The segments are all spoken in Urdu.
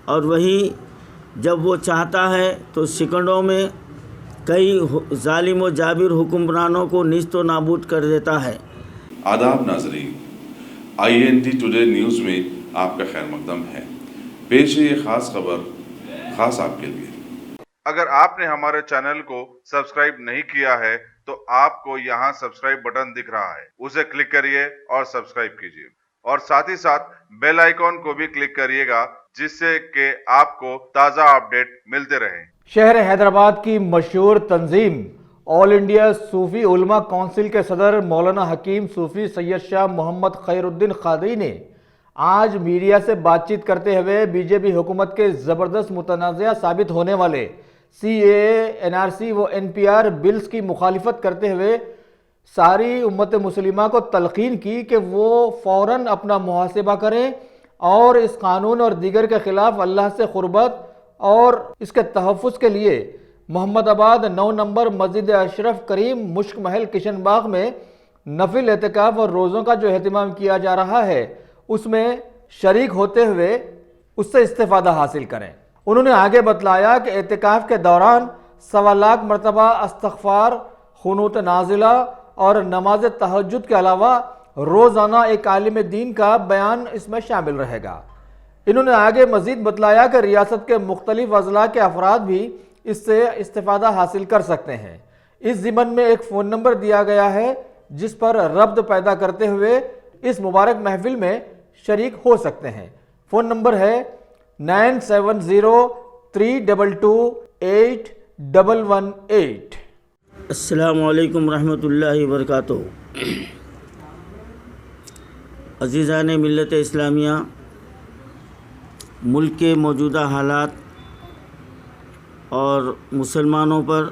اور وہی جب وہ چاہتا ہے تو سیکنڈوں میں کئی ظالم و جابر حکمرانوں کو نیست و نابود کر دیتا ہے۔ آداب ناظرین، INT ٹوڈے نیوز میں آپ کا خیر مقدم ہے۔ پیش ہے یہ خاص خبر خاص آپ کے لیے۔ اگر آپ نے ہمارے چینل کو سبسکرائب نہیں کیا ہے تو آپ کو یہاں سبسکرائب بٹن دکھ رہا ہے، اسے کلک کریے اور سبسکرائب کیجیے، اور ساتھ ہی ساتھ بیل آئیکن کو بھی کلک کریے گا، جس سے کہ آپ کو تازہ اپڈیٹ ملتے رہیں۔ شہر حیدرآباد کی مشہور تنظیم آل انڈیا صوفی علماء کونسل کے صدر مولانا حکیم صوفی سید شاہ محمد خیر الدین قادری نے آج میڈیا سے بات چیت کرتے ہوئے بی جے پی حکومت کے زبردست متنازع ثابت ہونے والے CAA، NRC و NPR بلز کی مخالفت کرتے ہوئے ساری امت مسلمہ کو تلقین کی کہ وہ فوراً اپنا محاسبہ کریں اور اس قانون اور دیگر کے خلاف اللہ سے قربت اور اس کے تحفظ کے لیے محمد آباد 9 نمبر مسجد اشرف کریم مشک محل کشن باغ میں نفل اعتکاف اور روزوں کا جو اہتمام کیا جا رہا ہے اس میں شریک ہوتے ہوئے اس سے استفادہ حاصل کریں۔ انہوں نے آگے بتلایا کہ اعتکاف کے دوران 1.25 لاکھ مرتبہ استغفار، قنوت نازلہ اور نماز تہجد کے علاوہ روزانہ ایک عالم دین کا بیان اس میں شامل رہے گا۔ انہوں نے آگے مزید بتلایا کہ ریاست کے مختلف اضلاع کے افراد بھی اس سے استفادہ حاصل کر سکتے ہیں۔ اس ضمن میں ایک فون نمبر دیا گیا ہے جس پر ربط پیدا کرتے ہوئے اس مبارک محفل میں شریک ہو سکتے ہیں۔ فون نمبر ہے 9703228118۔ السلام علیکم ورحمۃ اللہ وبرکاتہ۔ عزیزان ملت اسلامیہ، ملک کے موجودہ حالات اور مسلمانوں پر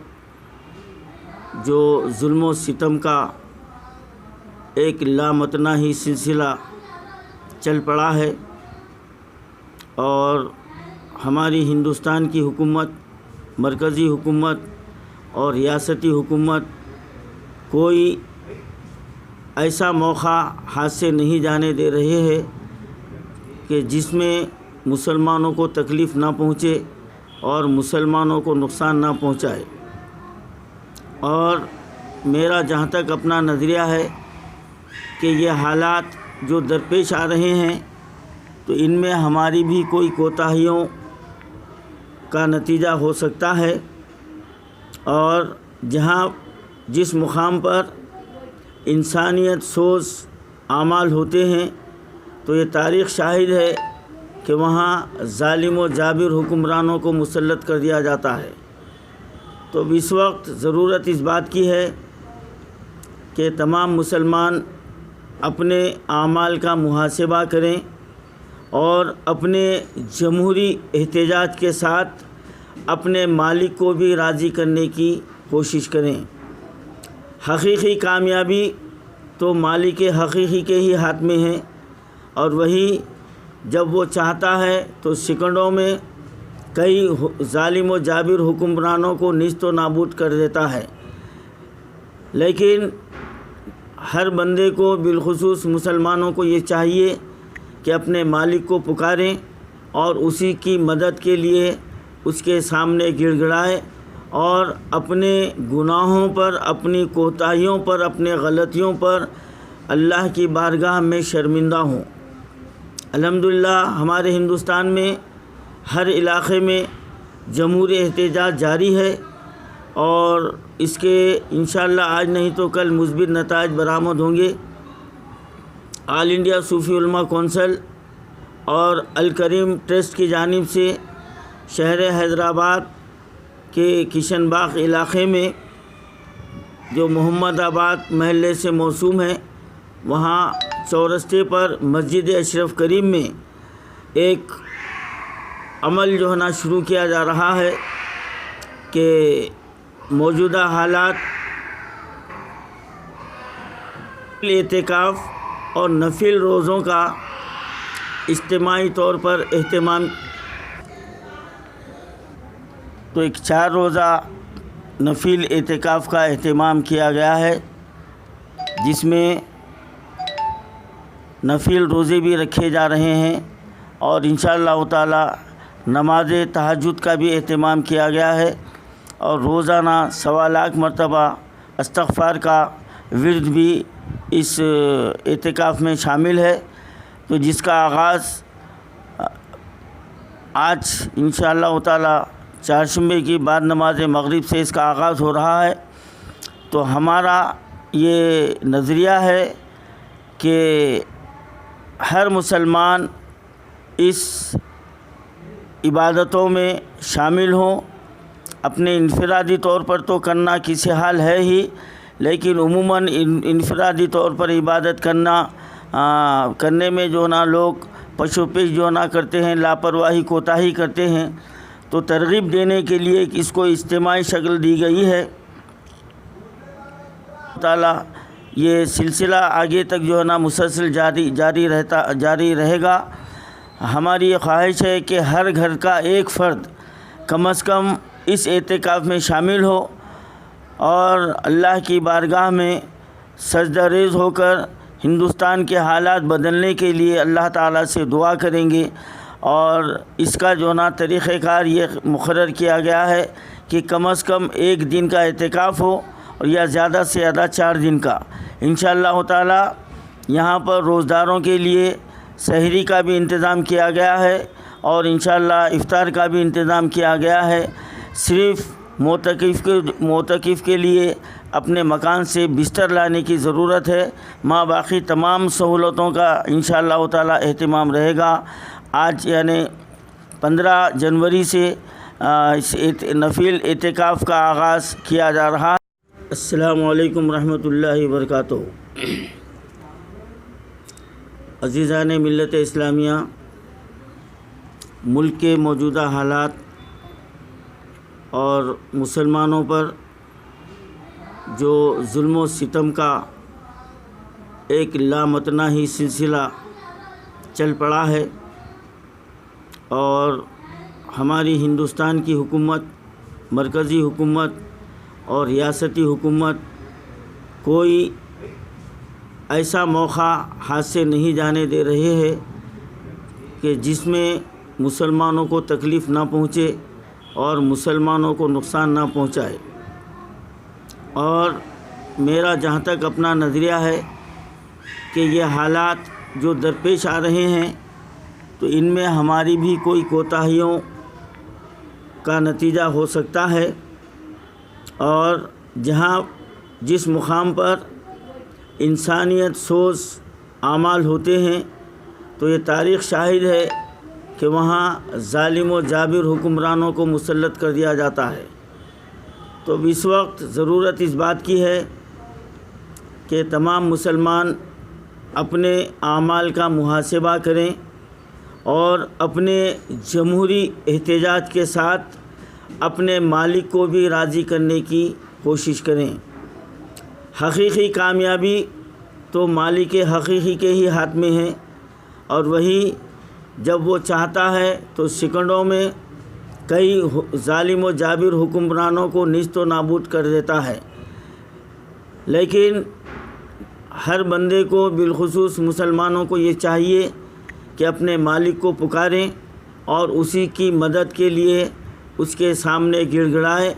جو ظلم و ستم کا ایک لامتناہی سلسلہ چل پڑا ہے، اور ہماری ہندوستان کی حکومت، مرکزی حکومت اور ریاستی حکومت کوئی ایسا موقع ہاتھ سے نہیں جانے دے رہے ہیں کہ جس میں مسلمانوں کو تکلیف نہ پہنچے اور مسلمانوں کو نقصان نہ پہنچائے۔ اور میرا جہاں تک اپنا نظریہ ہے کہ یہ حالات جو درپیش آ رہے ہیں تو ان میں ہماری بھی کوئی کوتاہیوں کا نتیجہ ہو سکتا ہے، اور جس مقام پر انسانیت سوز اعمال ہوتے ہیں تو یہ تاریخ شاہد ہے کہ وہاں ظالم و جابر حکمرانوں کو مسلط کر دیا جاتا ہے۔ تو اس وقت ضرورت اس بات کی ہے کہ تمام مسلمان اپنے اعمال کا محاسبہ کریں اور اپنے جمہوری احتجاج کے ساتھ اپنے مالک کو بھی راضی کرنے کی کوشش کریں۔ حقیقی کامیابی تو مالک حقیقی کے ہی ہاتھ میں ہے، اور وہی جب وہ چاہتا ہے تو سیکنڈوں میں کئی ظالم و جابر حکمرانوں کو نیست و نابود کر دیتا ہے۔ لیکن ہر بندے کو، بالخصوص مسلمانوں کو، یہ چاہیے کہ اپنے مالک کو پکاریں اور اسی کی مدد کے لیے اس کے سامنے گڑ گڑائے اور اپنے گناہوں پر، اپنی کوتاہیوں پر، اپنے غلطیوں پر اللہ کی بارگاہ میں شرمندہ ہوں۔ الحمدللہ ہمارے ہندوستان میں ہر علاقے میں جمہوری احتجاج جاری ہے، اور اس کے انشاءاللہ آج نہیں تو کل مثبت نتائج برآمد ہوں گے۔ آل انڈیا صوفی علماء کونسل اور الکریم ٹرسٹ کی جانب سے شہر حیدرآباد کے کشن باغ علاقے میں جو محمد آباد محلے سے موسوم ہے، وہاں چورستے پر مسجد اشرف کریم میں ایک عمل جو ہے نا شروع کیا جا رہا ہے کہ موجودہ حالات اعتکاف اور نفل روزوں کا اجتماعی طور پر اہتمام، تو ایک 4 روزہ نفل اعتکاف کا اہتمام کیا گیا ہے، جس میں نفل روزے بھی رکھے جا رہے ہیں، اور انشاءاللہ تعالی نماز تہجد کا بھی اہتمام کیا گیا ہے اور روزانہ 1.25 لاکھ مرتبہ استغفار کا ورد بھی اس اعتکاف میں شامل ہے، تو جس کا آغاز آج انشاءاللہ تعالی چہارشنبے کی بعد نماز مغرب سے اس کا آغاز ہو رہا ہے۔ تو ہمارا یہ نظریہ ہے کہ ہر مسلمان اس عبادتوں میں شامل ہوں، اپنے انفرادی طور پر تو کرنا کسی حال ہے ہی، لیکن عموماً انفرادی طور پر عبادت کرنے میں جو نا لوگ پشو پیش جو نہ کرتے ہیں، لاپرواہی کوتاہی کرتے ہیں، تو ترغیب دینے کے لیے اس کو اجتماعی شکل دی گئی ہے۔ تعالیٰ یہ سلسلہ آگے تک جو ہے نا مسلسل جاری رہے گا۔ ہماری یہ خواہش ہے کہ ہر گھر کا ایک فرد کم از کم اس اعتکاف میں شامل ہو اور اللہ کی بارگاہ میں سجدہ ریز ہو کر ہندوستان کے حالات بدلنے کے لیے اللہ تعالیٰ سے دعا کریں گے۔ اور اس کا جو نا طریقہ کار یہ مقرر کیا گیا ہے کہ کم از کم 1 دن کا اعتکاف ہو اور یا زیادہ سے زیادہ 4 دن کا۔ انشاءاللہ تعالیٰ یہاں پر روزداروں کے لیے سحری کا بھی انتظام کیا گیا ہے اور انشاءاللہ افطار کا بھی انتظام کیا گیا ہے۔ صرف معتکف کے لیے اپنے مکان سے بستر لانے کی ضرورت ہے، ماں باقی تمام سہولتوں کا انشاءاللہ تعالیٰ اہتمام رہے گا۔ آج یعنی 15 جنوری سے اس نفل اعتکاف کا آغاز کیا جا رہا ہے۔ السلام علیکم ورحمۃ اللہ وبرکاتہ۔ عزیزان ملت اسلامیہ، ملک کے موجودہ حالات اور مسلمانوں پر جو ظلم و ستم کا ایک لامتناہی سلسلہ چل پڑا ہے اور ہماری ہندوستان کی حکومت، مرکزی حکومت اور ریاستی حکومت کوئی ایسا موقع ہاتھ سے نہیں جانے دے رہے ہیں کہ جس میں مسلمانوں کو تکلیف نہ پہنچے اور مسلمانوں کو نقصان نہ پہنچائے۔ اور میرا جہاں تک اپنا نظریہ ہے کہ یہ حالات جو درپیش آ رہے ہیں تو ان میں ہماری بھی کوئی کوتاہیوں کا نتیجہ ہو سکتا ہے، اور جس مقام پر انسانیت سوز اعمال ہوتے ہیں تو یہ تاریخ شاہد ہے کہ وہاں ظالم و جابر حکمرانوں کو مسلط کر دیا جاتا ہے۔ تو اب اس وقت ضرورت اس بات کی ہے کہ تمام مسلمان اپنے اعمال کا محاسبہ کریں اور اپنے جمہوری احتجاج کے ساتھ اپنے مالک کو بھی راضی کرنے کی کوشش کریں۔ حقیقی کامیابی تو مالک حقیقی کے ہی ہاتھ میں ہے، اور وہی جب وہ چاہتا ہے تو سیکنڈوں میں کئی ظالم و جابر حکمرانوں کو نیست و نابود کر دیتا ہے۔ لیکن ہر بندے کو بالخصوص مسلمانوں کو یہ چاہیے کہ اپنے مالک کو پکاریں اور اسی کی مدد کے لیے اس کے سامنے گڑ گڑائے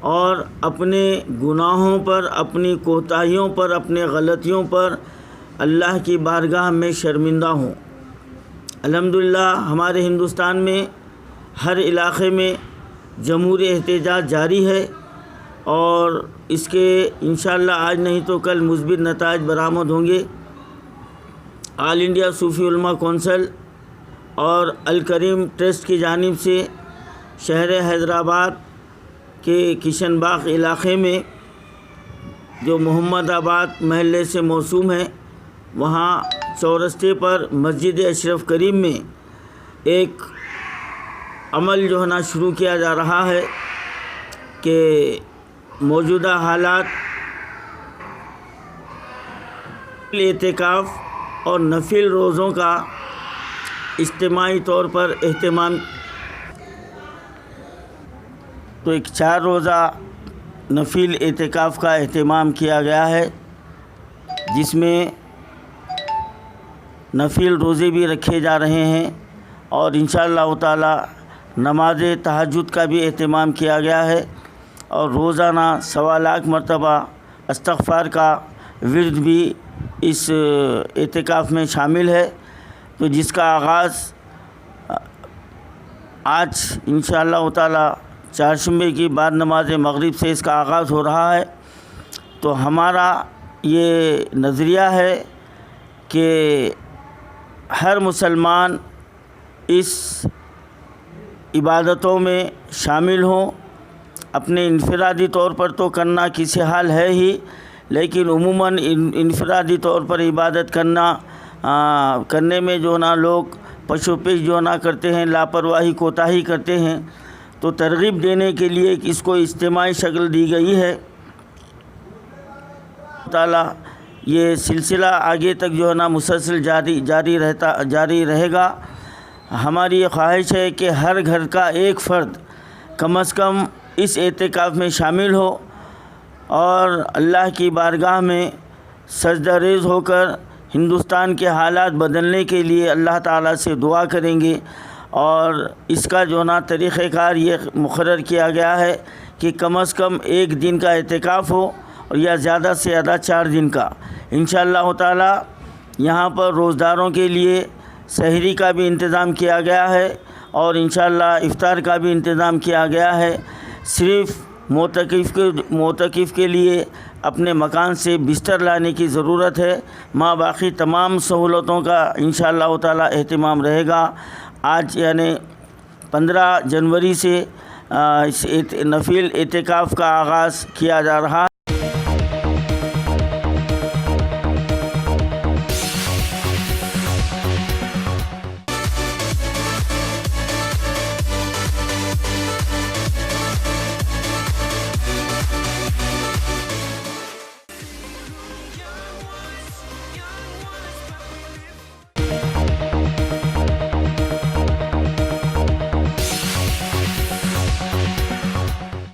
اور اپنے گناہوں پر، اپنی کوتاہیوں پر، اپنے غلطیوں پر اللہ کی بارگاہ میں شرمندہ ہوں۔ الحمدللہ ہمارے ہندوستان میں ہر علاقے میں جمہوری احتجاج جاری ہے اور اس کے انشاءاللہ آج نہیں تو کل مثبت نتائج برآمد ہوں گے۔ آل انڈیا صوفی علماء کونسل اور الکریم ٹرسٹ کی جانب سے شہر حیدرآباد کے کشن باغ علاقے میں جو محمد آباد محلے سے موسوم ہے، وہاں چورستے پر مسجد اشرف کریم میں ایک عمل جو ہے نا شروع کیا جا رہا ہے کہ موجودہ حالات اعتکاف اور نفل روزوں کا اجتماعی طور پر اہتمام، تو ایک 4 روزہ نفل اعتکاف کا اہتمام کیا گیا ہے، جس میں نفل روزے بھی رکھے جا رہے ہیں اور انشاءاللہ تعالی نماز تہجد کا بھی اہتمام کیا گیا ہے، اور روزانہ 1.25 لاکھ مرتبہ استغفار کا ورد بھی اس اعتکاف میں شامل ہے، تو جس کا آغاز آج انشاءاللہ تعالی چہارشنبے کی بعد نماز مغرب سے اس کا آغاز ہو رہا ہے۔ تو ہمارا یہ نظریہ ہے کہ ہر مسلمان اس عبادتوں میں شامل ہوں، اپنے انفرادی طور پر تو کرنا کسی حال ہے ہی، لیکن عموماً انفرادی طور پر عبادت کرنے میں جو نا لوگ پشو پیش جو نا کرتے ہیں، لاپرواہی کوتاہی کرتے ہیں، تو ترغیب دینے کے لیے اس کو اجتماعی شکل دی گئی ہے۔ تعالیٰ یہ سلسلہ آگے تک جو ہے نا مسلسل جاری رہے گا۔ ہماری یہ خواہش ہے کہ ہر گھر کا ایک فرد کم از کم اس اعتکاف میں شامل ہو، اور اللہ کی بارگاہ میں سجدہ ریز ہو کر ہندوستان کے حالات بدلنے کے لیے اللہ تعالیٰ سے دعا کریں گے۔ اور اس کا جو نا طریقہ کار یہ مقرر کیا گیا ہے کہ کم از کم 1 دن کا اعتکاف ہو، اور یا زیادہ سے زیادہ 4 دن کا۔ انشاءاللہ تعالیٰ یہاں پر روزداروں کے لیے سحری کا بھی انتظام کیا گیا ہے، اور انشاءاللہ افطار کا بھی انتظام کیا گیا ہے۔ صرف معتکف کے لیے اپنے مکان سے بستر لانے کی ضرورت ہے، ماں باقی تمام سہولتوں کا انشاءاللہ تعالیٰ اہتمام رہے گا۔ آج یعنی 15 جنوری سے اس نفل اعتکاف کا آغاز کیا جا رہا ہے۔